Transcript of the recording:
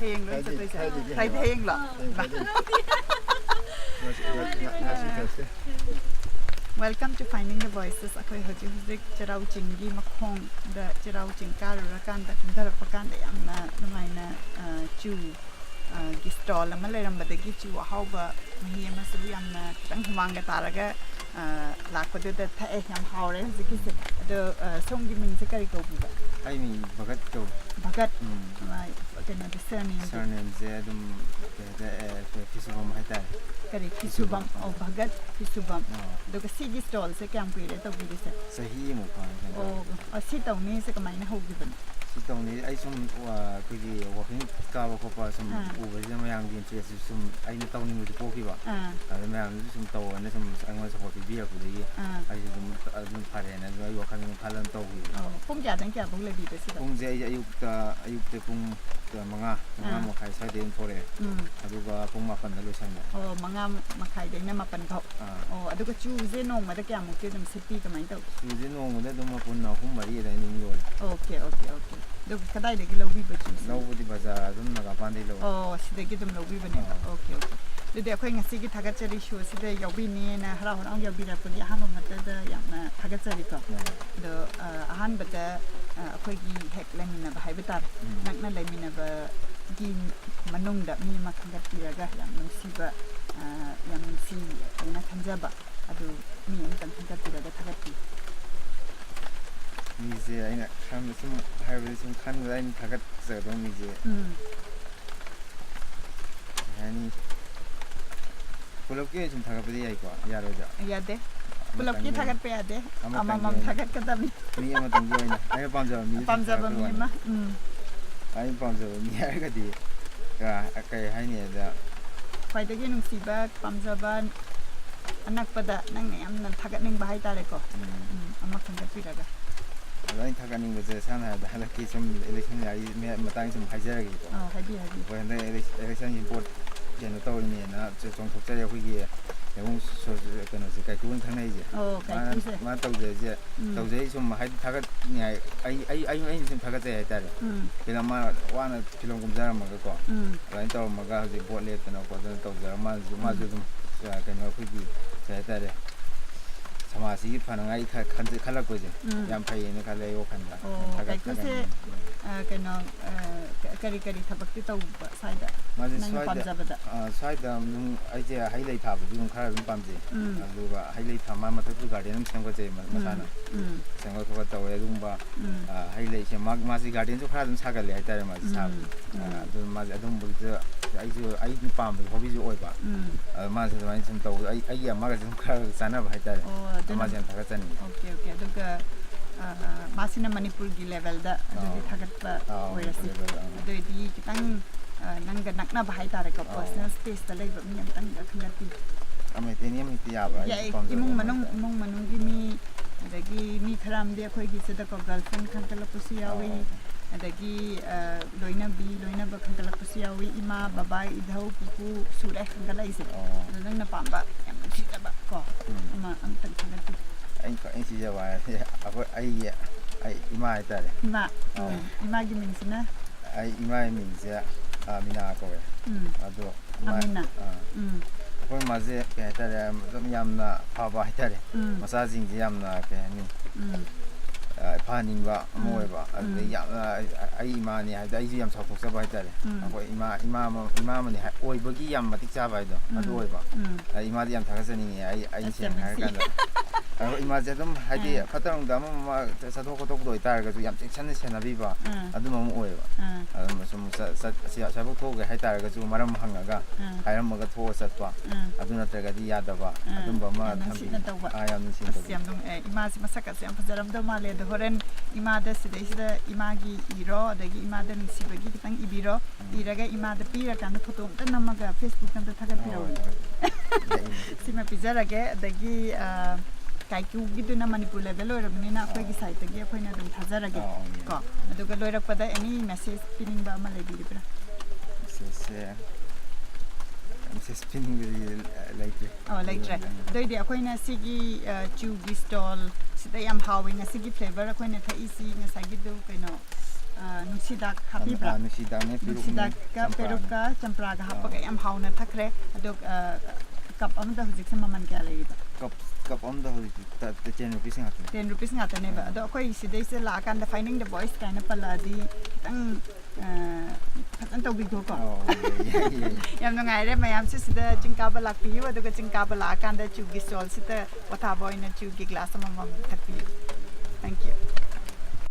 Thang luôn cho tôi sẽ thay thang lọ. Welcome to Finding the Voices. Ako'y hujik Cheirao Ching gi makhong da Cheirao Ching karakan da kundarapakan da yamna numaina chu gi stall ama leirambadagi chu ahauba mahi ama su yamna kitang humanga taraga lakpadu da thae yam haure hujiki se ado songgi mingse kari kaubiba. I mean Bhagat Bhagat right kena the surname je adum Phishubam haita kari Phishubam o Bhagat Phishubam aduga sigi stall se kyam kuire tawbiri se sahi mu pa o asi tawni se kamaina hogibana si tawni ai sum kuigi walking ka ko pa sum uba je mayang din che sum ai ni tawni mu ko ki ba ade mayang sum taw ne sum angwa support bi ya ku de ai sum pare na ai yo kan phalan taw gi pung kya dang kya bung le bi be si pung je ayuk te pung manga mo khai sai den thore aduga pung mapan da lo san o manga makhai de na mapan khau o aduga chu je nong ma da kya mu ke dum sipi kamai taw chu je nong da dum pun na hum mari da ni yo okay dog kadai de lo bi ba chu no budi baza dum na ga pan de lo si de gi dum lo bi ba ne okay de de akhoi ngasi gi Thagatchari show si de yaw bi ni na hara hara yaw bi ra pun ya han ma ta da ya na Thagatchari ko do ahan ba da akhoi gi hek le min na ba hai ba tar nak na le min na ba gi manung da mi ma khangat pi ra ga ya mun si ba ya mun si na khanja ba adu mi en kan khangat pi ra ga Thagatchari mi je ai na kham sum hai ba sum khan ga ai Thagat sa do mi je yani Pulap ke sum Thagat pe ai ko ya ro ja ya de Pulap ki Thagat pe ya de ama mam Thagat ka da mi ama tang jo ina ai pam ja mi ma ai pam ja mi ai ga di ka kai hai ne da khoi de gi nung si ba pam ja ba anak pada nang ne am nan Thagat ning ba hai ta le ko ama khangat pi ra ga ai Thagat ning ba je san ha da la ki sum election ya me matang sum hai ja ga ko hai bi ko ne election board Gen tàu này nó trong thực tế cái gì cũng số cái nó sẽ cái cuốn thằng này chứ mà tàu giấy xong mà hay Thagat này ai xem Thagat giấy tại đấy khi nào mà qua là khi nào cũng ra mà cái co rồi tàu mà cái gì bộ lệ nó có tàu giấy mà dùng cái nó cái gì giấy tại đấy 사마시 파능아이 칼라고지 얌파이네 칼레요 칸다 그래서 그노 까리까리 타박티 또 사이다 맞아 사이다 이제 하이라이트 하고 지금 가라 좀 밤지 아두가 하이라이트 마마 또 가디언 생거제 마사나 생거 그거 또 외동바 하이라이트 마시 가디언 좀 가라 좀 사갈래 했다래 맞지 사 아두 맞아 좀 뭐지 아이 밤 호비지 오이바 마서 많이 좀 또 아이야 마가 좀 가라 사나 봐 했다래 Amazon Thagatchari. Okay. Aduga masina Manipur gi level da adu Thagat pa oirasi. Adu di kitang nangga nakna bahai tare ko personal space da lei ba mi tang khangati. Ame teni mi ti ya ba. Ya imung manung gi mi adagi mi kharam de khoi gi seda ko girlfriend khang kala pusi yawi adagi loina ba khang kala pusi yawi ima baba idhau pupu sure khang kala ise. Nang na pamba yam chi da ba ko ama am tang khangati. Anh chỉ cho bà ai ima tại đây ima gi min sina ai ima min sẽ Ameena ko ado Ameena ko ma je ke tại đây dom yam na pha ba tại đây massage ji yam na ke ni pha ning ba mo ba yam ai ima ni ai ji yam sa thok sa ba tại đây ko ima ma ni oi ba gi yam ma tik cha ba do ado oi ba ima di yam Thagatchari ni ai sen ha kan 이마제 좀 하디 파트랑 담은 막 사도고도도 있다가 좀 얌책찬 세나비바 아주 너무 오해봐 좀 사보토게 했다가 좀 말음 한가가 가연 뭐가 토었었다 아두나 때가디 야다바 아둔 범마 아야는 신도 ям 이마지 마사카 ям 파자람도 말레도 호렌 이마데 시데시다 이마기 이로 데기 이마데 시베기 기탕 이비로 이라가 이마데 피라 간다 포토 남마가 페이스북 간다 타가피로 시마 피자라게 데기 Kaiku gitu na Manipur level or Ameena koi gi site ge koi na dum thajara ge ko aduga loirak pada any message pinning ba ma ledi dibra message pinning later doi dia koi na sigi chu gi stall sida yam hawing sigi flavor koi na thai si nga sagi do koi no nusidak hapibra nusidak ne nusidak ka peruka champra ga hapaga yam hauna thakre adok cup amda hujik samaman kya leiba cup amda hujik 10 rupees ngata 10 rupees ngata ne ba adok koi sidai se la kan da finding the voice kind paladi tang phatan tawbi ko ko yam ngai re mayam se sida chingka ba lak pi wa adok chingka ba la kan da chu gi sol sita watha boy na chu gi glass amam thakpi thank you